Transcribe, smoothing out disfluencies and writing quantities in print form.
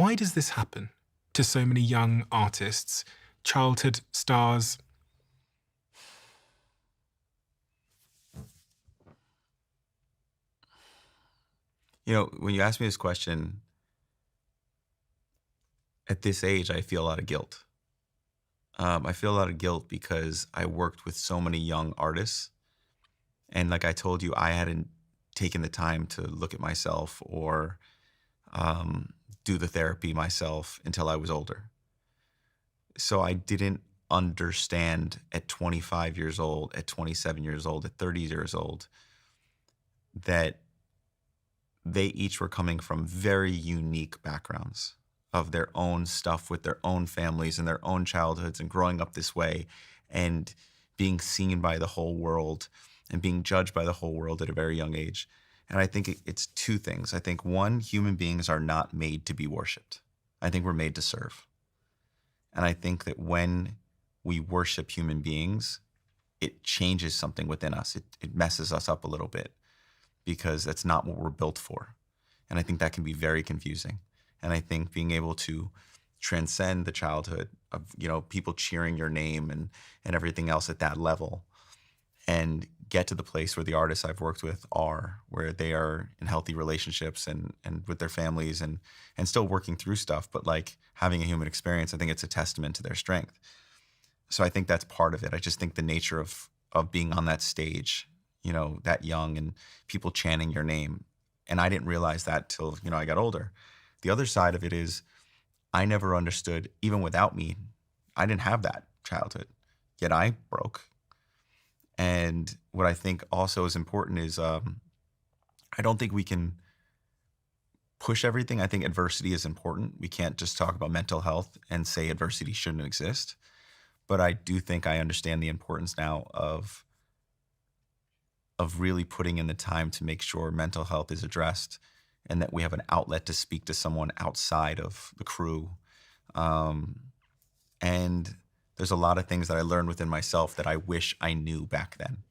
Why does this happen to so many young artists, childhood stars? When you ask me this question, at this age, I feel a lot of guilt. I feel a lot of guilt because I worked with so many young artists. And like I told you, I hadn't taken the time to look at myself or do the therapy myself until I was older. So I didn't understand at 25 years old, at 27 years old, at 30 years old, that they each were coming from very unique backgrounds of their own stuff with their own families and their own childhoods and growing up this way and being seen by the whole world and being judged by the whole world at a very young age. And I think it's two things. I think one, human beings are not made to be worshiped. I think we're made to serve. And I think that when we worship human beings, it changes something within us. It messes us up a little bit because that's not what we're built for. And I think that can be very confusing. And I think being able to transcend the childhood of, people cheering your name and everything else at that level and get to the place where the artists I've worked with are, where they are in healthy relationships and with their families and still working through stuff, but like having a human experience, I think it's a testament to their strength. So I think that's part of it. I just think the nature of being on that stage, that young and people chanting your name. And I didn't realize that till, I got older. The other side of it is I never understood, even without me, I didn't have that childhood, yet I broke. And what I think also is important is I don't think we can push everything. I think adversity is important. We can't just talk about mental health and say adversity shouldn't exist. But I do think I understand the importance now of really putting in the time to make sure mental health is addressed and that we have an outlet to speak to someone outside of the crew. And there's a lot of things that I learned within myself that I wish I knew back then.